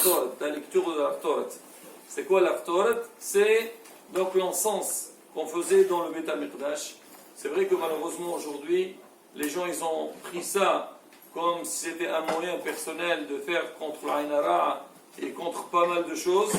l'Aftoret, la lecture de l'Aftoret. C'est quoi l'Aftoret? C'est donc l'encens qu'on faisait dans le Beth Amikdash. C'est vrai que malheureusement aujourd'hui, les gens ils ont pris ça comme si c'était un moyen personnel de faire contre l'Ainara et contre pas mal de choses.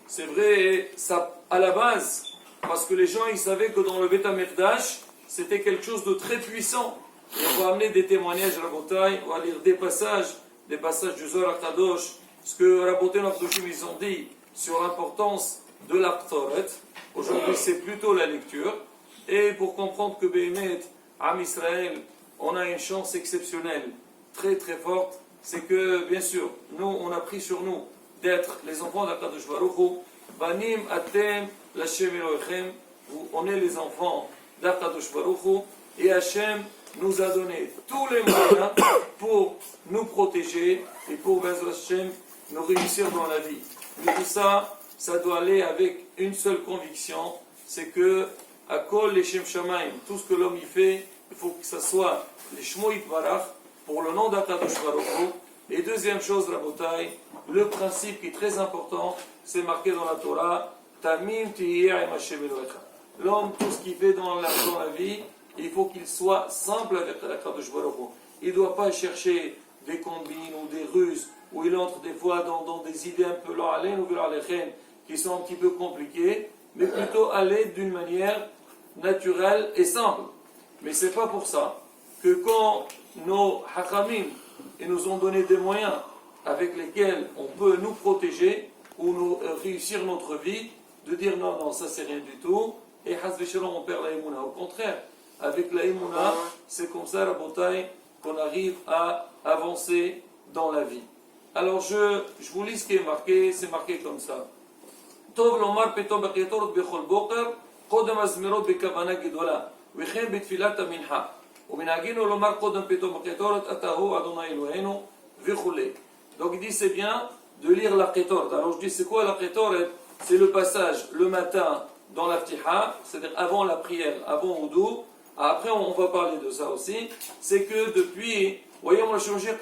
C'est vrai, ça à la base, parce que les gens ils savaient que dans le Beth Amikdash, c'était quelque chose de très puissant. Et on va amener des témoignages à Rabotai, on va lire des passages du Zohar Kadosh, ce que Rabotai Nafdoshim ils ont dit sur l'importance de l'Aftoret. Aujourd'hui, c'est plutôt la lecture. Et pour comprendre que Béhémet, Am Israël, on a une chance exceptionnelle, très très forte, c'est que, bien sûr, nous, on a pris sur nous d'être les enfants d'Akadosh Baruch Hu, Banim Atem Lashem Elohechem, on est les enfants d'Akadosh Baruch Hu, et Hachem nous a donné tous les moyens pour nous protéger et pour, Bezrat Hashem, nous réussir dans la vie. Mais tout ça, ça doit aller avec une seule conviction, c'est que à Kol les Shem Shamaim, tout ce que l'homme y fait, il faut que ça soit les Shmo Yitbarach, pour le nom d'Akadosh Baruch Hu. Et deuxième chose, Rabotai, le principe qui est très important, c'est marqué dans la Torah, Tamim Tihiyeh Im Hashem Elohecha. L'homme, tout ce qu'il fait dans la vie, il faut qu'il soit simple avec Akadosh Baruch Hu. Il ne doit pas chercher des combines ou des ruses, où il entre des fois dans des idées un peu l'Alen ou l'Alechen, qui sont un petit peu compliquées, mais plutôt aller d'une manière naturelle et simple. Mais ce n'est pas pour ça que quand nos Hachamim nous ont donné des moyens avec lesquels on peut nous protéger ou nous réussir notre vie, de dire non, ça c'est rien du tout, et Hazve Shalom on perd la Emouna. Au contraire, avec la Emouna, c'est comme ça, Rabotai, qu'on arrive à avancer dans la vie. Alors je vous lis ce qui est marqué, c'est marqué comme ça. טוב לומר פתאום בקטורת בכל בוקר, קודם הזמירות בכוונה גדולה, וכן בתפילת המנחה. ומנהגינו לומר קודם פתאום בקטורת, אתה הוא אדוני אלוהינו, וכולי. Donc il dit c'est bien de lire la Qitoret. Alors je dis c'est quoi la Qitoret? C'est le passage le matin dans la Ftiha, c'est-à-dire avant la prière, avant Oudou. Après on va parler de ça aussi. C'est que depuis, voyons le changer,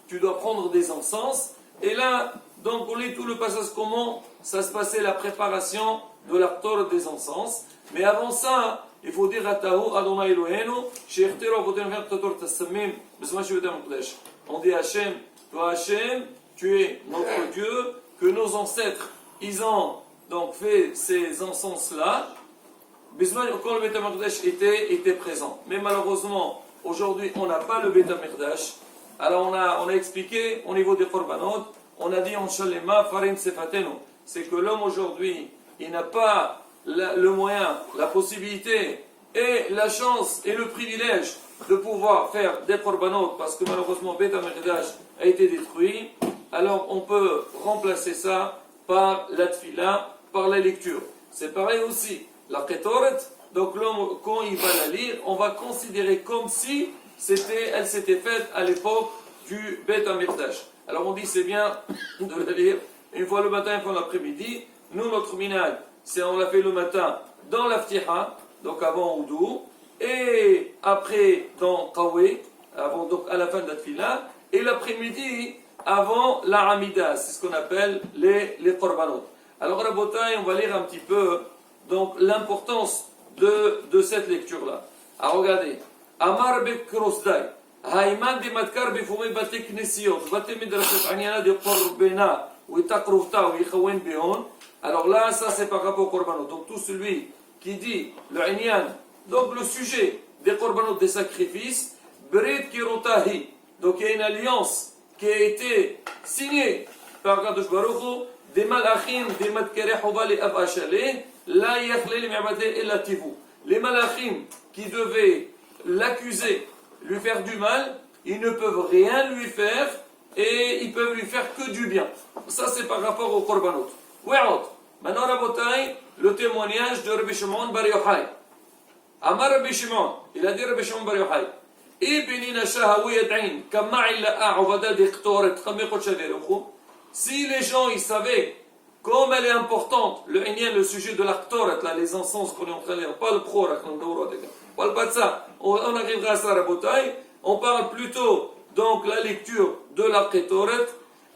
tu dois prendre des encens. Et là, donc on lit tout le passage comment ça se passait la préparation de la Torah des encens. Mais avant ça, il faut dire Atahu Adonai Eloheinu, Shechtero Avotem Vertator Tassamim, Besma Shevetam Kodesh. On dit Hachem, toi Hachem, tu es notre Dieu, que nos ancêtres, ils ont donc fait ces encens-là. Besma, quand le Beth HaMikdash était présent. Mais malheureusement, aujourd'hui, on n'a pas le Beth HaMikdash. Alors on a expliqué au niveau des Korbanot, on a dit en Shalema, Farim Sefatenu, c'est que l'homme aujourd'hui, il n'a pas le moyen, la possibilité et la chance et le privilège de pouvoir faire des Korbanot parce que malheureusement Beth HaMikdash a été détruit. Alors on peut remplacer ça par la Tfila, par la lecture. C'est pareil aussi, la Qitoret, donc l'homme, quand il va la lire, on va considérer comme si elle s'était faite à l'époque du Beth HaMikdash. Alors on dit c'est bien de la lire une fois le matin, une fois l'après-midi. Nous, notre minag, c'est on l'a fait le matin dans la Ftiha, donc avant Oudou, et après dans Qawé, avant donc à la fin de la Tfila, et l'après-midi avant la Hamida, c'est ce qu'on appelle les Korbanot. Alors Rabotai, on va lire un petit peu donc l'importance de cette lecture-là. Alors regardez. אמר בקרוסדאי, האימן דמדקר בפומי בתי כנסיות, בתי מדרשות עניינה דקורבנה, ותקרובתה ויכוון בהון. Alors là, ça c'est par rapport au korbanot. Donc tout celui qui dit le inyan, donc le sujet des korbanot, des sacrifices, Brit Kirotahi. Donc il y a une alliance qui a été signée par Kadosh Baruch Hu, des malachim, des madkere chova les abachalé, la yachle les mi'abate et la tivu. Les malachim qui devaient l'accuser, lui faire du mal, ils ne peuvent rien lui faire et ils peuvent lui faire que du bien. Ça c'est par rapport au korbanot. Maintenant Rabotai, le témoignage de Rabbi Shimon Bar Yochai. Amar Rabbi Shimon, il a dit Rabbi Shimon Bar Yochai, si les gens ils savaient comme elle est importante, le sujet de la Ktoret, là, les encens qu'on est en train de lire, pas le Prorak, on ne parle pas de ça, on arrivera à ça, Rabotai, on parle plutôt, donc, la lecture de la Ktoret,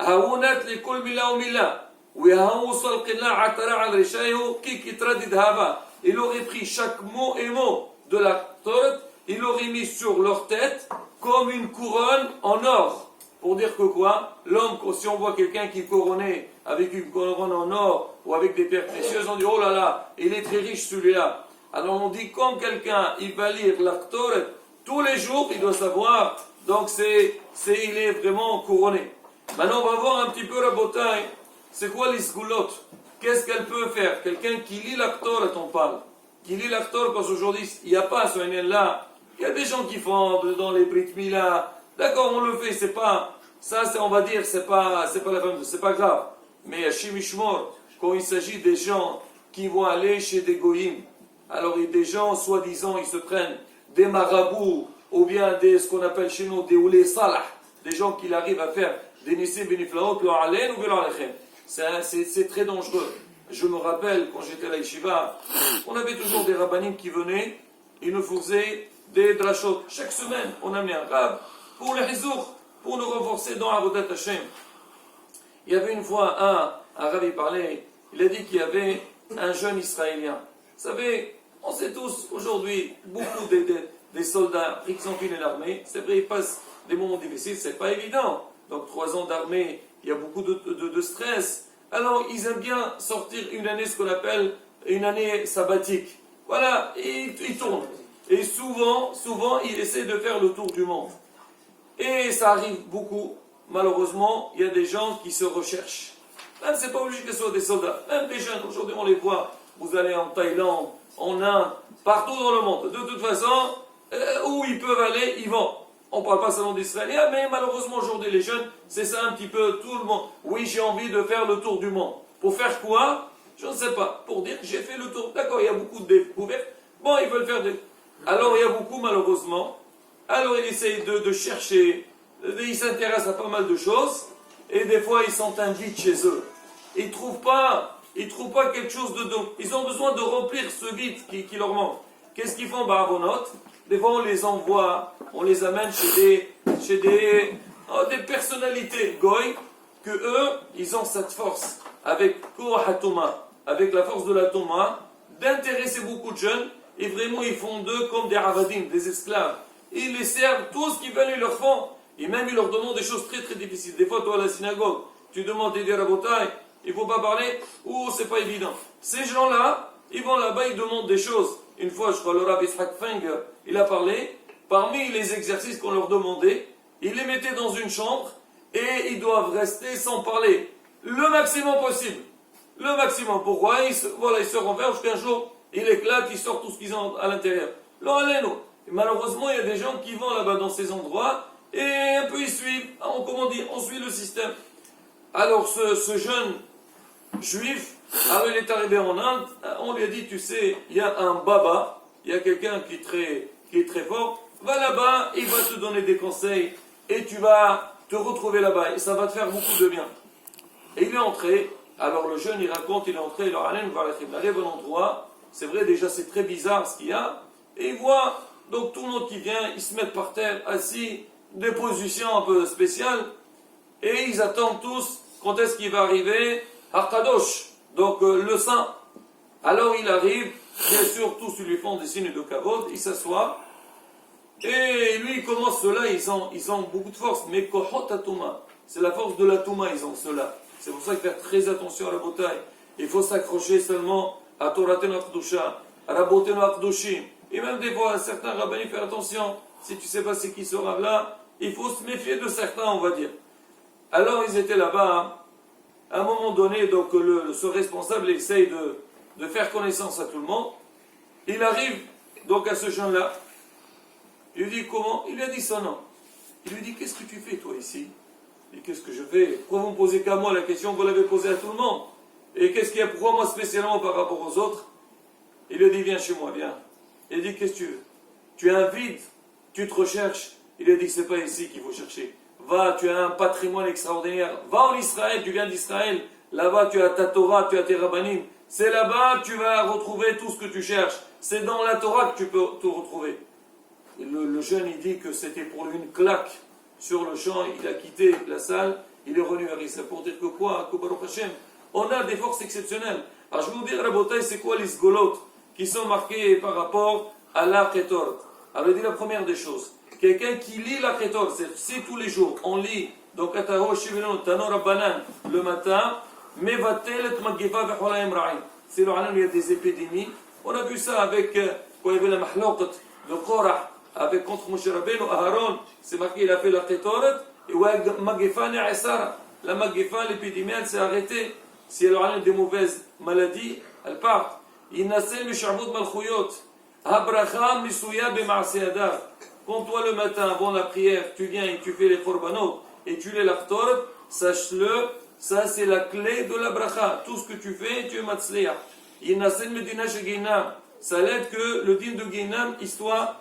هاونات لكل ملة وملة ويهوص القلاع عترا على رشايه كي تردد هذا. Il aurait pris chaque mot et mot de la Torah, il aurait mis sur leur tête comme une couronne en or. Pour dire que quoi? L'homme, si on voit quelqu'un qui est couronné avec une couronne en or ou avec des pierres précieuses, on dit oh là là, il est très riche celui-là. Alors on dit comme quelqu'un, il va lire la Torah tous les jours, il doit savoir, donc il est vraiment couronné. Maintenant on va voir un petit peu la bataille, c'est quoi les sgoulottes? Qu'est-ce qu'elle peut faire? Quelqu'un qui lit la Torah, on parle. Qui lit la Torah, parce qu'aujourd'hui, il n'y a pas ce là. Il y a des gens qui font dans les Brit Mila. D'accord, on le fait, c'est pas. Ça, on va dire, c'est pas la femme, c'est pas grave. Mais à Shemishmor, quand il s'agit des gens qui vont aller chez des goyim, alors il y a des gens, soi-disant, ils se prennent des marabouts, ou bien ce qu'on appelle chez nous des oulé salah, des gens qui arrivent à faire des nissim beniflaot, leur alen ou leur alechem. C'est très dangereux. Je me rappelle, quand j'étais à la yeshiva, on avait toujours des rabbanim qui venaient, ils nous faisaient des drashot. Chaque semaine, on amenait un rab pour le hizour, pour nous renforcer dans Avodat Hashem. Il y avait une fois un rab, il parlait, il a dit qu'il y avait un jeune Israélien. Vous savez, on sait tous, aujourd'hui, beaucoup des soldats qui sont finis l'armée, c'est vrai, ils passent des moments difficiles, c'est pas évident. Donc 3 ans d'armée, il y a beaucoup de stress. Alors, ils aiment bien sortir une année, ce qu'on appelle une année sabbatique. Voilà, et ils tournent. Et souvent, ils essaient de faire le tour du monde. Et ça arrive beaucoup. Malheureusement, il y a des gens qui se recherchent. Même, c'est pas obligé que ce soit des soldats. Même des jeunes, aujourd'hui, on les voit. Vous allez en Thaïlande, en Inde, partout dans le monde. De toute façon, où ils peuvent aller, ils vont. On ne parle pas seulement d'Israéliens, mais malheureusement aujourd'hui les jeunes, c'est ça un petit peu tout le monde. Oui, j'ai envie de faire le tour du monde. Pour faire quoi? Je ne sais pas. Pour dire que j'ai fait le tour. D'accord, il y a beaucoup de découvertes. Bon, ils veulent faire des... Alors il y a beaucoup malheureusement. Alors ils essayent de chercher. Ils s'intéressent à pas mal de choses. Et des fois ils sont un vide chez eux. Ils ne trouvent pas quelque chose de... Ils ont besoin de remplir ce vide qui leur manque. Qu'est-ce qu'ils font? Baravonotes. Des fois, on les envoie, on les amène chez des personnalités goy, que eux, ils ont cette force, avec Kohatoma, avec la force de la Toma, d'intéresser beaucoup de jeunes, et vraiment, ils font d'eux comme des avadim, des esclaves. Ils les servent, tout ce qu'ils veulent, ils leur font, et même ils leur demandent des choses très très difficiles. Des fois, toi, à la synagogue, tu demandes des rabotailles, il ne faut pas parler, ou c'est pas évident. Ces gens-là, ils vont là-bas, ils demandent des choses. Une fois, je crois, le Rav Yitzhak Feng, il a parlé, parmi les exercices qu'on leur demandait, ils les mettaient dans une chambre et ils doivent rester sans parler. Le maximum possible. Le maximum. Pourquoi? Ils se renversent jusqu'un jour, ils éclatent, ils sortent tout ce qu'ils ont à l'intérieur. Et malheureusement, il y a des gens qui vont là-bas dans ces endroits et un peu ils suivent. On suit le système. Alors ce jeune juif, alors il est arrivé en Inde, on lui a dit, tu sais, il y a un baba, il y a quelqu'un qui est très fort, va là-bas, il va te donner des conseils, et tu vas te retrouver là-bas, et ça va te faire beaucoup de bien. Et il est entré, alors le jeune, il raconte, il est entré, il arrive à l'endroit, c'est vrai, déjà c'est très bizarre ce qu'il y a, et il voit, donc tout le monde qui vient, ils se mettent par terre, assis, des positions un peu spéciales, et ils attendent tous, quand est-ce qu'il va arriver, Hakadosh, donc le saint. Alors il arrive, bien sûr, tous lui font des signes de kavod, il s'assoit, et lui il commence cela, ils ont beaucoup de force, mais kohot atuma, c'est la force de la touma, ils ont cela. C'est pour ça qu'il faut faire très attention à la bataille. Il faut s'accrocher seulement à Toratenu Akdusha, à Rabotenu Akdushim. Et même des fois, certains rabbins, faire attention, si tu ne sais pas c'est qui ce là, il faut se méfier de certains, on va dire. Alors ils étaient là-bas, à un moment donné, donc ce responsable essaye de faire connaissance à tout le monde. Il arrive donc à ce jeune-là. Il lui dit comment? Il lui a dit son nom. Il lui dit, qu'est-ce que tu fais toi ici? Et qu'est-ce que je fais? Pourquoi vous ne me posez qu'à moi la question? Vous l'avez posée à tout le monde. Et qu'est-ce qu'il y a? Pourquoi moi spécialement par rapport aux autres? Il lui a dit, viens chez moi, viens. Il a dit, qu'est-ce que tu veux? Tu as un vide, tu te recherches. Il a dit, c'est pas ici qu'il faut chercher. Va, tu as un patrimoine extraordinaire. Va en Israël, tu viens d'Israël. Là-bas, tu as ta Torah, tu as tes rabbanim. C'est là-bas, tu vas retrouver tout ce que tu cherches. C'est dans la Torah que tu peux tout retrouver. Et le jeune, il dit que c'était pour lui une claque. Sur le champ, il a quitté la salle. il est revenu vers Israël pour dire que quoi? Que Baruch Hashem, on a des forces exceptionnelles. Alors je vais vous dire, Rabotai, c'est quoi les sgolot qui sont marqués par rapport à la Kétor? Alors il dit la première des choses, quelqu'un qui lit la Kétor, c'est si tous les jours on lit donc Ataro Shivilon, Tano Rabbanan le matin, Mevatel et Magifa Vecholaim Ra'in. C'est le Hanan, il y a des épidémies. On a vu ça avec, quand il y avait la Mahloqat de Korah, avec contre Moshe Rabbeinu, Aharon, c'est marqué, il a fait la Kétoret, et Magifa Ne'esara. La Magifa, l'épidémie, elle s'est arrêtée. Si elle a des mauvaises maladies, elle part. Innasel Mishabud Malchuyot. Abraham Misuya B'Ma'aseyadar. Quand toi le matin, avant la prière, tu viens et tu fais les korbanot, et tu les laftor, sache-le, ça c'est la clé de la bracha. Tout ce que tu fais, tu es matzliah. Innasel Medina Sheginam. Ça l'aide que le din de Ginam, il soit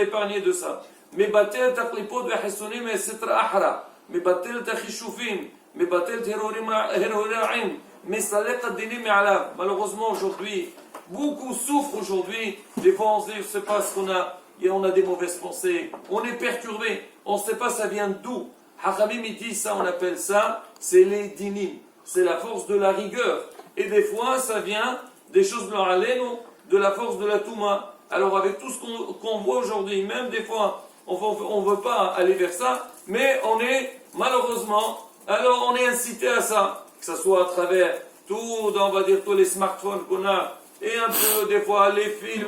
épargné de ça. Mais batel taqlipot ve'hesonim et sitra ahra. Mais batel tachishufim. Mais batel terora'im. Mais salek ad-dinim me'alav. Malheureusement aujourd'hui, beaucoup souffrent aujourd'hui. Des fois on ne sait pas ce qu'on a. Et on a des mauvaises pensées. On est perturbé. On ne sait pas ça vient d'où. Hachamim il dit ça, on appelle ça, c'est les dinim. C'est la force de la rigueur. Et des fois ça vient des choses de la force de la Touma. Alors avec tout ce qu'on voit aujourd'hui, même des fois, on ne veut pas aller vers ça, mais on est, malheureusement, alors on est incité à ça. Que ce soit à travers tout, on va dire, tous les smartphones qu'on a, et un peu, des fois, les films,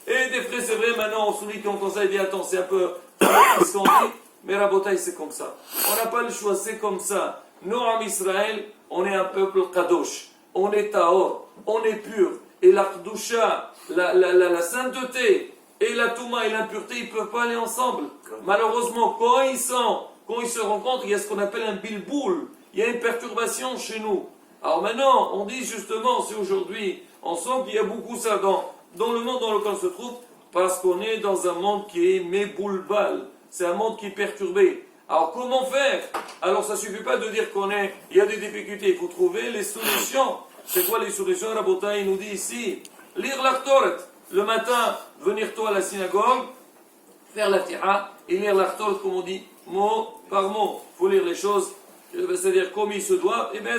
et des frais, c'est vrai, maintenant, on souligne qu'on conseille, dit, attends, c'est un peu, ce qu'on dit, mais Rabotai, c'est comme ça. On n'a pas le choix, c'est comme ça. Nous, en Israël, on est un peuple kadosh, on est taor, on est pur. Et la Kdusha, la sainteté, et la Touma et l'impureté, ils ne peuvent pas aller ensemble. Malheureusement, quand ils se rencontrent, il y a ce qu'on appelle un bilboul. Il y a une perturbation chez nous. Alors maintenant, on dit justement, c'est aujourd'hui, on sent qu'il y a beaucoup ça dans le monde dans lequel on se trouve, parce qu'on est dans un monde qui est méboulbal. C'est un monde qui est perturbé. Alors comment faire? Alors ça ne suffit pas de dire il y a des difficultés, il faut trouver les solutions. C'est quoi les solutions? Rabotai, il nous dit ici, lire la Ktoret. Le matin, venir toi à la synagogue, faire la Tiha, et lire la Ktoret, comme on dit, mot par mot. Il faut lire les choses, c'est-à-dire comme il se doit. Et bien,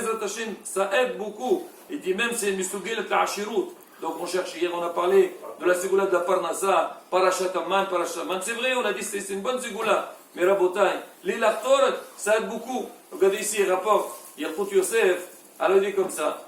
ça aide beaucoup. Il dit même, c'est une mistugil la Ashirut. Donc on cherche, hier on a parlé de la ségoula de la Parnassa, Parashat Amman. C'est vrai, on a dit c'est une bonne ségoula. Mais Rabotai, lire la Ktoret, ça aide beaucoup. Regardez ici, il rapporte, Yalkut Yosef, alors il dit comme ça.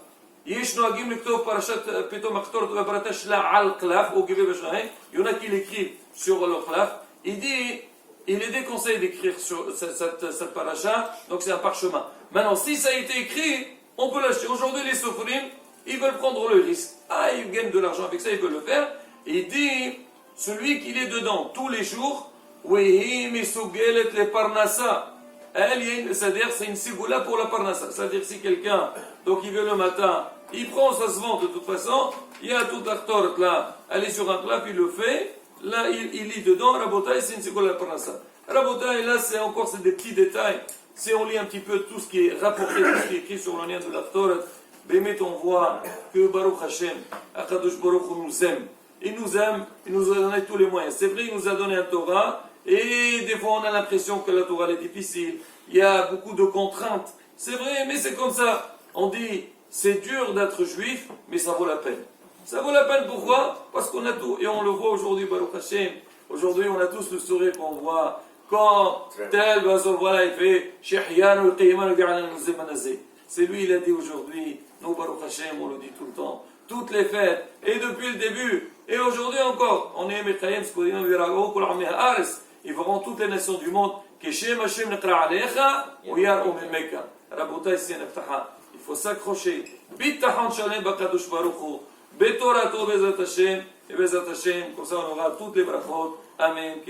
יש נוהגים לכתוב פרשת פתאום הקטורת ובברתה שלה על קלף או גבי בשריים. Il y en a qui l'écrivent sur le clef. Il est déconseillé d'écrire sur cette paracha, donc c'est un parchemin. Maintenant, si ça a été écrit, on peut l'acheter. Aujourd'hui, les sofrim, ils veulent prendre le risque. Ils gagnent de l'argent avec ça, ils veulent le faire. Et il dit, celui qui est dedans tous les jours, oui, mais sougelet les parnassa. C'est-à-dire c'est une sigoula pour la parnassa. C'est-à-dire si quelqu'un, donc il veut le matin, il prend, ça se vend de toute façon, il y a toute la torte là, elle est sur un clap, il le fait, là il lit dedans, Rabotai, c'est une sigoula parnassa. Rabotai, là c'est des petits détails. Si on lit un petit peu tout ce qui est rapporté, tout ce qui est écrit sur le lien de la torte, Bémet on voit que Baruch Hashem, Akadosh Baruch nous aime. Il nous aime, il nous a donné tous les moyens. C'est vrai, il nous a donné un Torah, et des fois on a l'impression que la Torah est difficile, il y a beaucoup de contraintes. C'est vrai, mais c'est comme ça. On dit, c'est dur d'être juif, mais ça vaut la peine. Ça vaut la peine, pourquoi? Parce qu'on a tout, et on le voit aujourd'hui, Baruch Hashem. Aujourd'hui, on a tous le sourire qu'on voit. Quand tel, voilà, il fait, c'est lui, il a dit aujourd'hui, nous, Baruch Hashem, on le dit tout le temps, toutes les fêtes, et depuis le début, et aujourd'hui encore, on est Mekayem, ils verront toutes les nations du monde, Keshem Hashem Nekra Alecha, ou Yar Oum Mekka. Rabotai, c'est Neftaha. Il faut s'accrocher. Bittahon Shalem Bakadosh Baruchu, Betorato Bezat Hashem, et Bezat Hashem, comme ça on aura toutes les brachot. Amen.